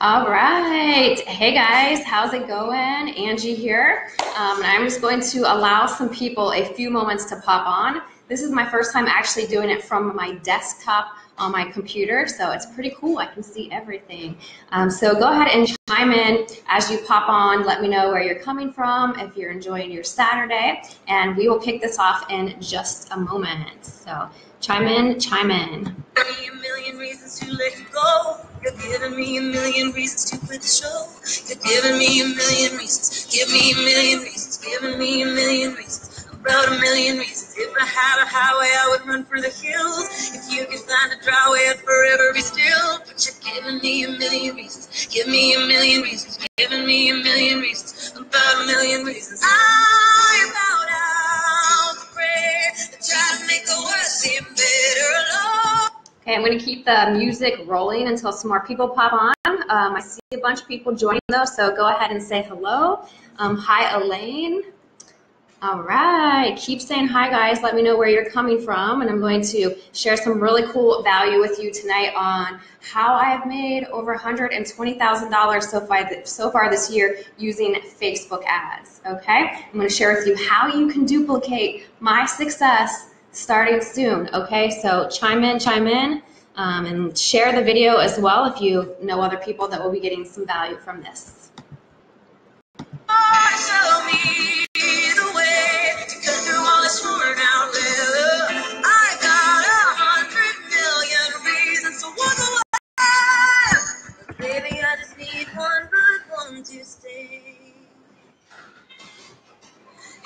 All right. Hey guys, how's it going? Angie here. And I'm just going to allow some people a few moments to pop on. This is my first time actually doing it from my desktop on my computer, so it's pretty cool. I can see everything. So go ahead and chime in as you pop on. Let me know where you're coming from, if you're enjoying your Saturday, and we will kick this off in just a moment. So chime in, chime in. A million reasons to let you go. You're giving me a million reasons to quit the show. You're giving me a million reasons. Give me a million reasons. Giving me a million reasons. About a million reasons. If I had a highway, I would run for the hills. If you could find a dry way, I'd forever be still. But you're giving me a million reasons. Give me a million reasons. Giving me a million reasons. About a million reasons. I bowed out to pray. To try to make the world seem better alone. Okay, I'm going to keep the music rolling until some more people pop on. I see a bunch of people joining though, so go ahead and say hello. Hi, Elaine. All right, keep saying hi, guys. Let me know where you're coming from, and I'm going to share some really cool value with you tonight on how I have made over $120,000 so far this year using Facebook ads. Okay, I'm going to share with you how you can duplicate my success starting soon. Okay, so chime in, and share the video as well if you know other people that will be getting some value from this. Show me the way to cut through all this worn-out leather. I got 100 million reasons to walk away. Baby, I just need one good one to stay.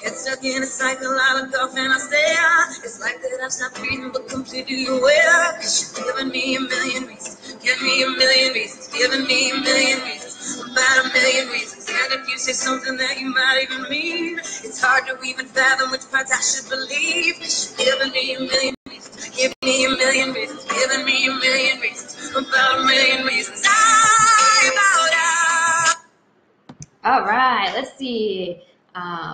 Get stuck in a cycle, I would go and I stay out. It's like that I've stopped breathing but completely aware. Cause you're giving me a million reasons. Give me a million reasons. Giving me a million reasons. About a million reasons. And if you say something that you might even mean, it's hard to even fathom which parts I should believe. Cause you're giving me a million reasons. Give me a million reasons. Giving me a million reasons. About a million reasons. I'm out. All right, let's see.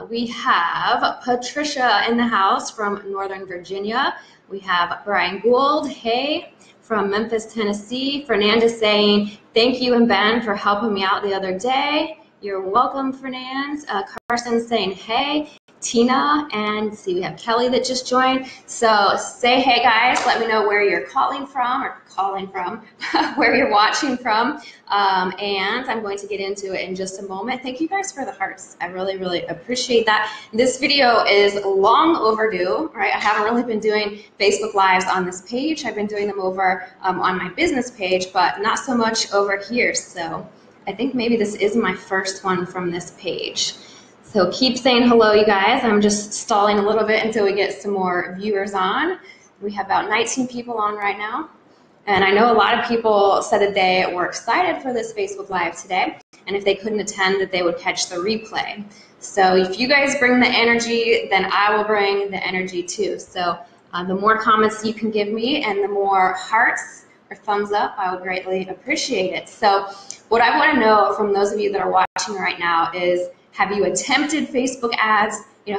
We have Patricia in the house from Northern Virginia. We have Brian Gould, hey, from Memphis, Tennessee. Fernanda saying, thank you and Ben for helping me out the other day. You're welcome, Fernand. Carson saying, hey. Tina, and see, we have Kelly that just joined. So say hey, guys. Let me know where you're calling from, where you're watching from. And I'm going to get into it in just a moment. Thank you guys for the hearts. I really, really appreciate that. This video is long overdue, right? I haven't really been doing Facebook Lives on this page. I've been doing them over on my business page, but not so much over here. So I think maybe this is my first one from this page. So keep saying hello, you guys. I'm just stalling a little bit until we get some more viewers on. We have about 19 people on right now. And I know a lot of people said that they were excited for this Facebook Live today. And if they couldn't attend, that they would catch the replay. So if you guys bring the energy, then I will bring the energy too. So the more comments you can give me and the more hearts or thumbs up, I would greatly appreciate it. So what I want to know from those of you that are watching right now is, have you attempted Facebook ads?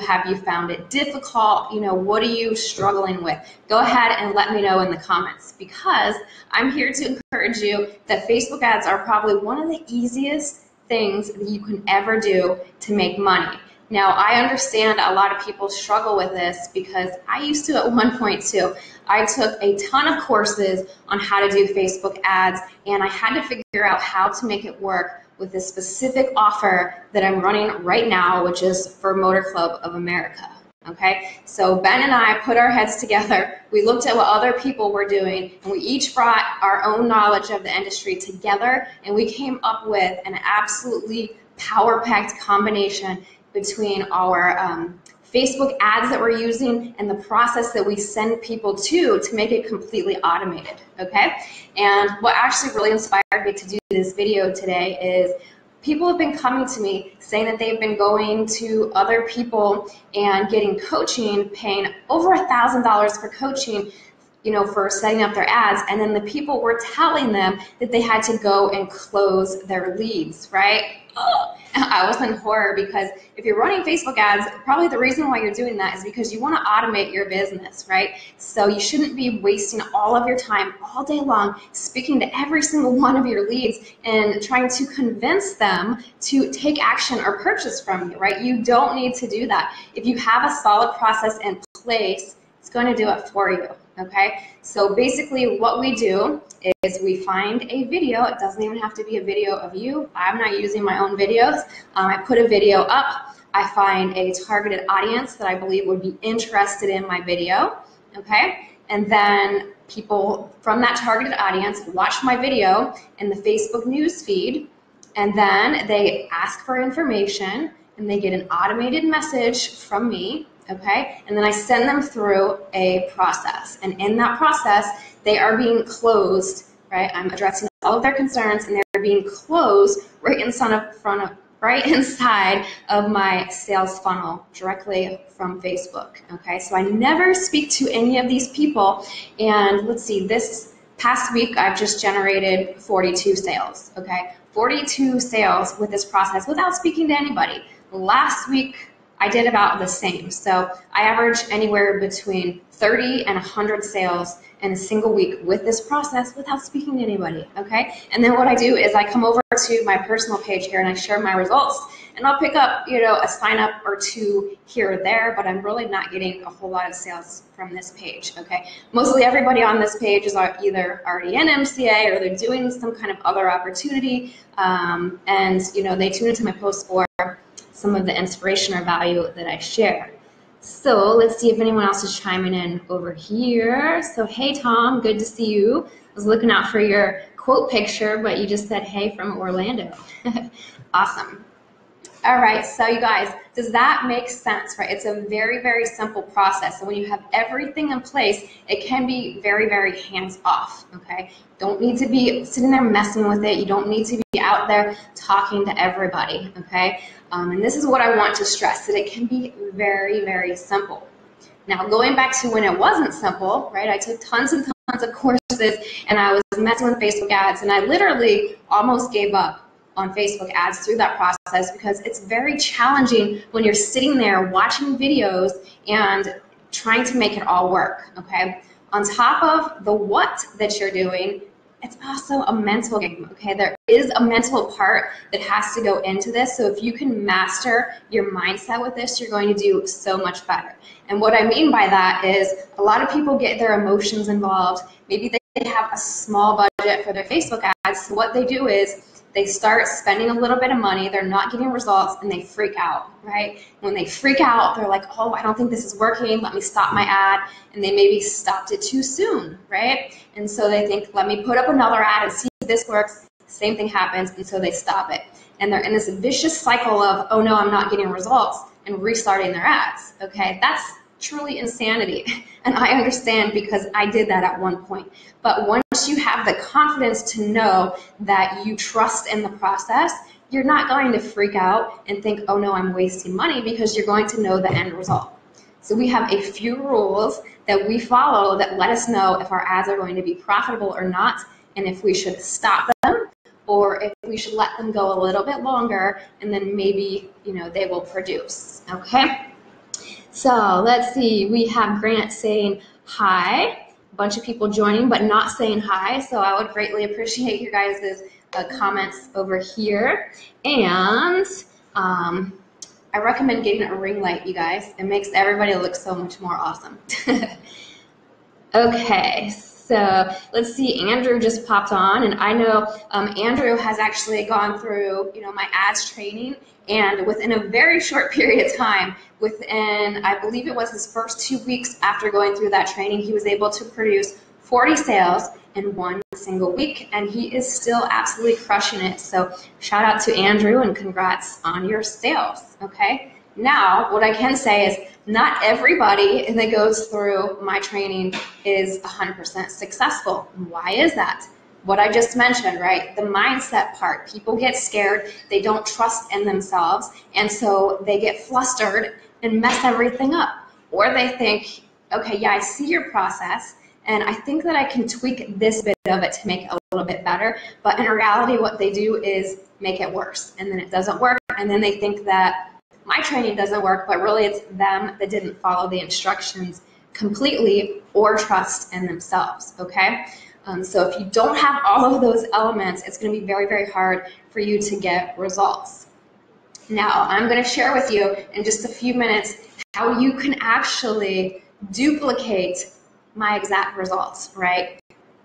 Have you found it difficult? What are you struggling with? Go ahead and let me know in the comments, because I'm here to encourage you that Facebook ads are probably one of the easiest things that you can ever do to make money. Now, I understand a lot of people struggle with this because I used to at one point too. I took a ton of courses on how to do Facebook ads, and I had to figure out how to make it work with a specific offer that I'm running right now, which is for Motor Club of America. Okay, so Ben and I put our heads together. We looked at what other people were doing, and we each brought our own knowledge of the industry together, and we came up with an absolutely power-packed combination between our Facebook ads that we're using and the process that we send people to make it completely automated, okay? And what actually really inspired me to do this video today is people have been coming to me saying that they've been going to other people and getting coaching, paying over $1,000 for coaching, for setting up their ads, and then the people were telling them that they had to go and close their leads, right? Oh, I was in horror, because if you're running Facebook ads, probably the reason why you're doing that is because you want to automate your business, right? So you shouldn't be wasting all of your time all day long speaking to every single one of your leads and trying to convince them to take action or purchase from you, right? You don't need to do that. If you have a solid process in place, it's going to do it for you. Okay, so basically what we do is we find a video. It doesn't even have to be a video of you. I'm not using my own videos. I put a video up. I find a targeted audience that I believe would be interested in my video. Okay, and then people from that targeted audience watch my video in the Facebook news feed, and then they ask for information, and they get an automated message from me. Okay, and then I send them through a process, and in that process, they are being closed, right? I'm addressing all of their concerns, and they're being closed right inside of my sales funnel directly from Facebook. Okay, so I never speak to any of these people, and let's see, this past week I've just generated 42 sales. Okay, 42 sales with this process without speaking to anybody. Last week I did about the same. So I average anywhere between 30 and 100 sales in a single week with this process without speaking to anybody, okay? And then what I do is I come over to my personal page here and I share my results, and I'll pick up, a sign up or two here or there, but I'm really not getting a whole lot of sales from this page, okay? Mostly everybody on this page is either already in MCA or they're doing some kind of other opportunity, and they tune into my posts for some of the inspiration or value that I share. So let's see if anyone else is chiming in over here. So hey Tom, good to see you. I was looking out for your quote picture, but you just said hey from Orlando. Awesome. All right, so you guys, does that make sense, right? It's a very, very simple process. So when you have everything in place, it can be very, very hands-off, okay? Don't need to be sitting there messing with it. You don't need to be out there talking to everybody, okay? And this is what I want to stress, that it can be very, very simple. Now, going back to when it wasn't simple, right? I took tons and tons of courses, and I was messing with Facebook ads, and I literally almost gave up on Facebook ads through that process, because it's very challenging when you're sitting there watching videos and trying to make it all work, okay? On top of the what that you're doing, it's also a mental game, okay? There is a mental part that has to go into this, so if you can master your mindset with this, you're going to do so much better. And what I mean by that is a lot of people get their emotions involved. Maybe they have a small budget for their Facebook ads, so what they do is they start spending a little bit of money, they're not getting results, and they freak out, right? When they freak out, they're like, oh, I don't think this is working, let me stop my ad, and they maybe stopped it too soon, right? And so they think, let me put up another ad and see if this works. Same thing happens, and so they stop it. And they're in this vicious cycle of, oh no, I'm not getting results, and restarting their ads, okay? That's truly insanity, and I understand, because I did that at one point. But once you have the confidence to know that you trust in the process, you're not going to freak out and think, oh no, I'm wasting money, because you're going to know the end result. So we have a few rules that we follow that let us know if our ads are going to be profitable or not, and if we should stop them, or if we should let them go a little bit longer, and then maybe, they will produce, okay? So let's see, we have Grant saying hi, a bunch of people joining but not saying hi, so I would greatly appreciate your guys' comments over here. And I recommend getting a ring light, you guys. It makes everybody look so much more awesome. Okay, so let's see, Andrew just popped on, and I know Andrew has actually gone through, my ads training, and within a very short period of time, within, I believe it was his first 2 weeks after going through that training, he was able to produce 40 sales in one single week, and he is still absolutely crushing it. So shout out to Andrew and congrats on your sales, okay? Now, what I can say is not everybody that goes through my training is 100% successful. Why is that? What I just mentioned, right? The mindset part. People get scared, they don't trust in themselves, and so they get flustered and mess everything up. Or they think, okay, yeah, I see your process, and I think that I can tweak this bit of it to make it a little bit better. But in reality, what they do is make it worse, and then it doesn't work, and then they think that my training doesn't work, but really it's them that didn't follow the instructions completely or trust in themselves, okay? So if you don't have all of those elements, it's going to be very, very hard for you to get results. Now, I'm going to share with you in just a few minutes how you can actually duplicate my exact results, right?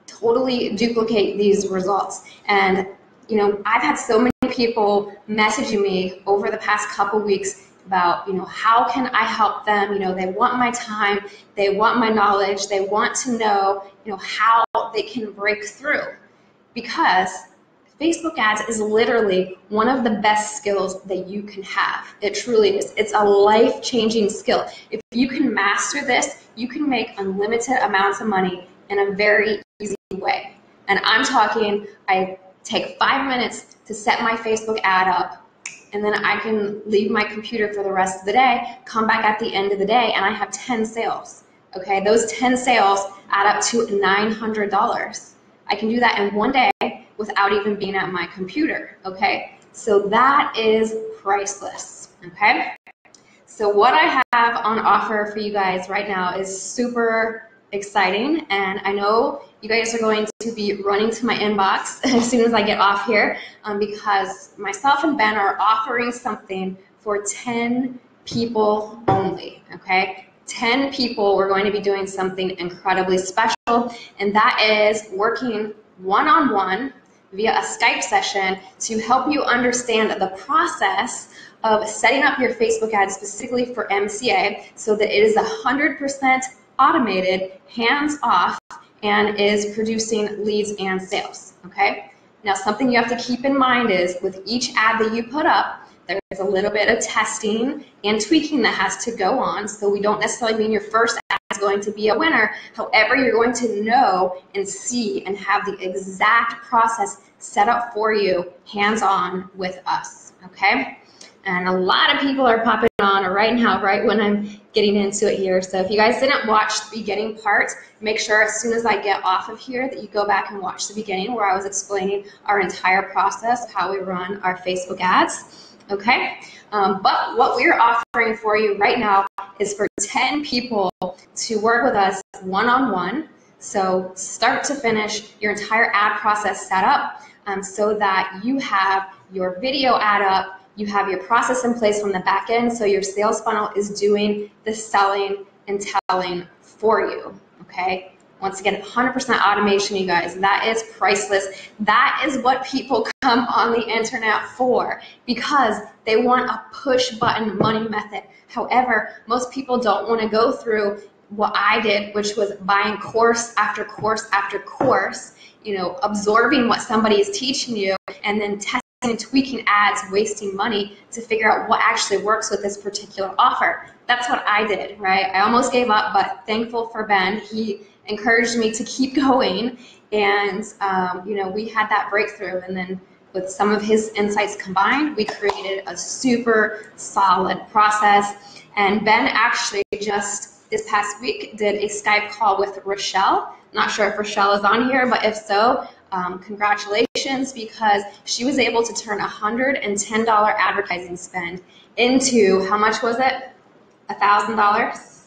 Totally duplicate these results. And, you know, I've had so many people messaging me over the past couple weeks about, you know, how can I help them? You know, they want my time, they want my knowledge, they want to know, you know, how they can break through. Because Facebook ads is literally one of the best skills that you can have. It truly is. It's a life-changing skill. If you can master this, you can make unlimited amounts of money in a very easy way. And I'm talking, I take 5 minutes to set my Facebook ad up, and then I can leave my computer for the rest of the day, come back at the end of the day, and I have 10 sales. Okay, those 10 sales add up to $900. I can do that in one day without even being at my computer, okay? So that is priceless, okay? So what I have on offer for you guys right now is super exciting, and I know you guys are going to be running to my inbox as soon as I get off here, because myself and Ben are offering something for 10 people only, okay? 10 people, we're going to be doing something incredibly special, and that is working one-on-one via a Skype session to help you understand the process of setting up your Facebook ad specifically for MCA so that it is 100% automated, hands-off, and is producing leads and sales, okay? Now, something you have to keep in mind is with each ad that you put up, there's a little bit of testing and tweaking that has to go on, so we don't necessarily mean your first ad is going to be a winner. However, you're going to know and see and have the exact process set up for you hands-on with us, okay? And a lot of people are popping on right now, right when I'm getting into it here. So if you guys didn't watch the beginning part, make sure as soon as I get off of here that you go back and watch the beginning where I was explaining our entire process, how we run our Facebook ads, okay? But what we're offering for you right now is for 10 people to work with us one-on-one. So start to finish, your entire ad process set up so that you have your video ad up, you have your process in place from the back end, so your sales funnel is doing the selling and telling for you, okay? Once again, 100% automation, you guys. That is priceless. That is what people come on the internet for, because they want a push button money method. However, most people don't want to go through what I did, which was buying course after course after course, you know, absorbing what somebody is teaching you, and then testing and tweaking ads, wasting money to figure out what actually works with this particular offer. That's what I did, right? I almost gave up, but thankful for Ben. He encouraged me to keep going, and you know, we had that breakthrough, and then with some of his insights combined, we created a super solid process. And Ben actually just this past week did a Skype call with Rochelle. Not sure if Rochelle is on here, but if so, congratulations, because she was able to turn $110 advertising spend into, how much was it? $1,000?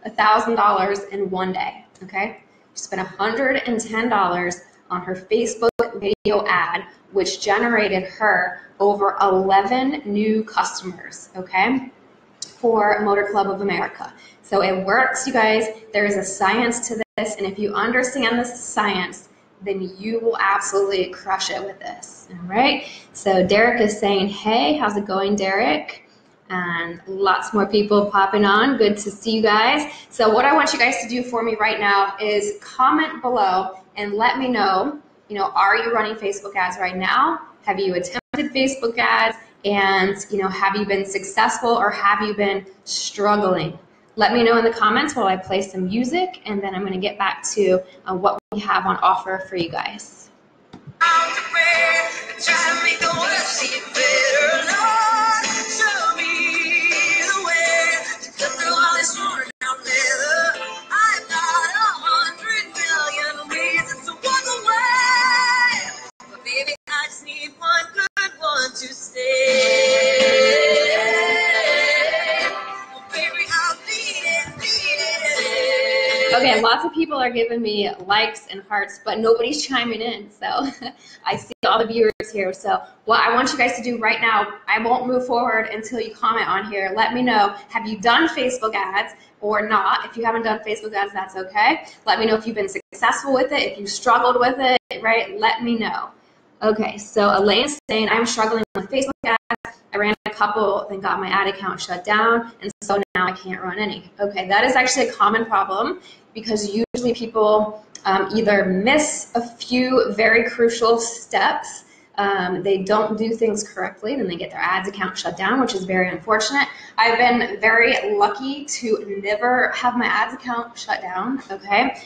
$1,000 in one day, okay? She spent $110 on her Facebook video ad, which generated her over 11 new customers, okay, for Motor Club of America. So it works, you guys. There is a science to this, and if you understand this science, then you will absolutely crush it with this, all right? So Derek is saying, hey, how's it going, Derek? And lots more people popping on. Good to see you guys. So what I want you guys to do for me right now is comment below and let me know, you know, are you running Facebook ads right now? Have you attempted Facebook ads? And, you know, have you been successful or have you been struggling? Let me know in the comments while I play some music, and then I'm going to get back to what we have on offer for you guys. lots of people are giving me likes and hearts, but nobody's chiming in. So I see all the viewers here. So what I want you guys to do right now, I won't move forward until you comment on here. Let me know, have you done Facebook ads or not? If you haven't done Facebook ads, that's okay. Let me know if you've been successful with it, if you struggled with it, right? Let me know. Okay, so Elaine's saying, I'm struggling with Facebook ads. I ran a couple and got my ad account shut down, and so now I can't run any. Okay, that is actually a common problem because usually people either miss a few very crucial steps, they don't do things correctly, then they get their ads account shut down, which is very unfortunate. I've been very lucky to never have my ads account shut down, okay?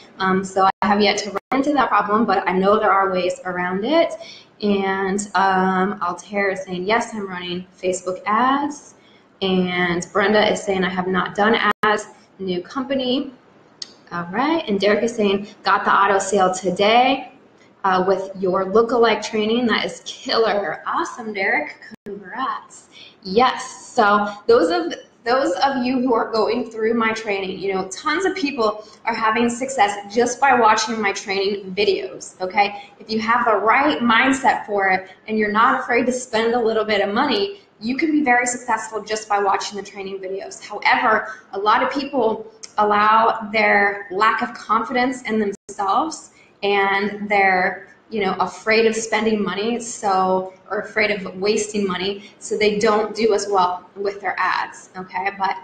So I have yet to run into that problem, but I know there are ways around it. And Altair is saying, yes, I'm running Facebook ads. And Brenda is saying, I have not done ads, new company. All right, and Derek is saying, got the auto sale today with your lookalike training. That is killer. Awesome, Derek. Congrats. Yes, so those of you who are going through my training, you know, tons of people are having success just by watching my training videos, okay? If you have the right mindset for it and you're not afraid to spend a little bit of money, you can be very successful just by watching the training videos. However, a lot of people allow their lack of confidence in themselves and their afraid of spending money, or afraid of wasting money, so they don't do as well with their ads, okay? But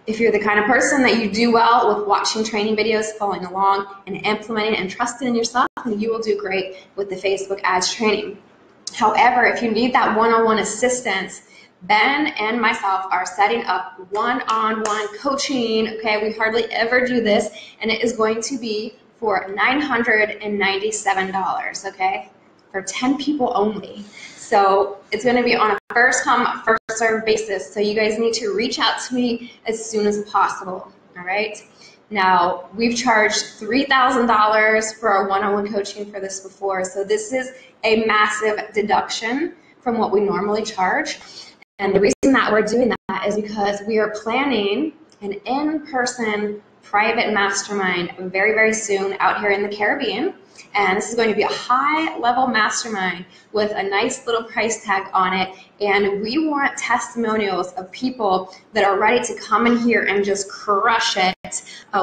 if you're the kind of person that you do well with watching training videos, following along, and implementing and trusting in yourself, then you will do great with the Facebook ads training. However, if you need that one-on-one assistance, Ben and myself are setting up one-on-one coaching, okay? We hardly ever do this, and it is going to be for $997, okay, for 10 people only. So it's going to be on a first come, first serve basis. So you guys need to reach out to me as soon as possible, all right? Now, we've charged $3,000 for our one-on-one coaching for this before. So this is a massive deduction from what we normally charge. And the reason that we're doing that is because we are planning an in-person private mastermind very, very soon out here in the Caribbean. And this is going to be a high-level mastermind with a nice little price tag on it. And we want testimonials of people that are ready to come in here and just crush it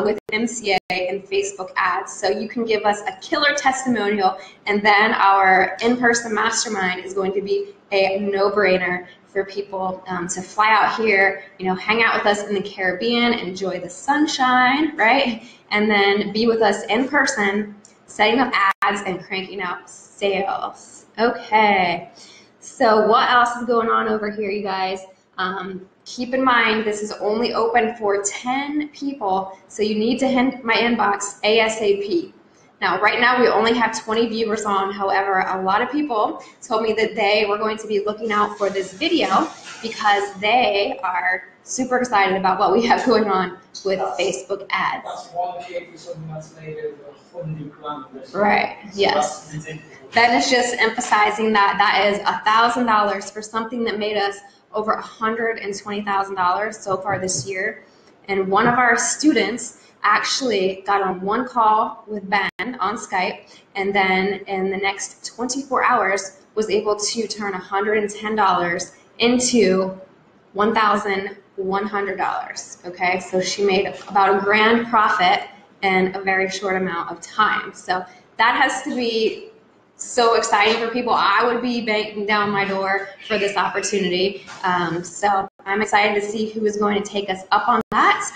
with MCA and Facebook ads. So you can give us a killer testimonial, and then our in-person mastermind is going to be a no-brainer for people to fly out here, hang out with us in the Caribbean, enjoy the sunshine, right? And then be with us in person, setting up ads and cranking out sales. Okay, so what else is going on over here, you guys? Keep in mind, this is only open for 10 people, so you need to hit my inbox ASAP. Now, right now, we only have 20 viewers on. However, a lot of people told me that they were going to be looking out for this video because they are super excited about what we have going on with Facebook ads. That's one cake for something that's made over 100 grand. Right, yes. That is just emphasizing that is $1,000 for something that made us over $120,000 so far this year. And one of our students actually got on one call with Ben on Skype, and then in the next 24 hours was able to turn $110 into $1,100, okay? So she made about a grand profit in a very short amount of time. So that has to be so exciting for people. I would be banging down my door for this opportunity. So I'm excited to see who is going to take us up on that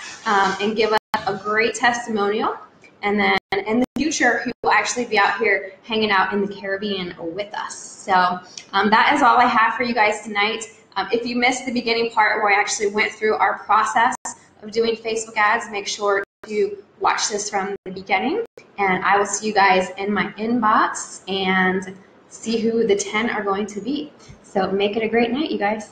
and give us a great testimonial, and then in the future who will actually be out here hanging out in the Caribbean with us. So that is all I have for you guys tonight. If you missed the beginning part where I actually went through our process of doing Facebook ads, make sure to watch this from the beginning, and I will see you guys in my inbox and see who the 10 are going to be. So make it a great night, you guys.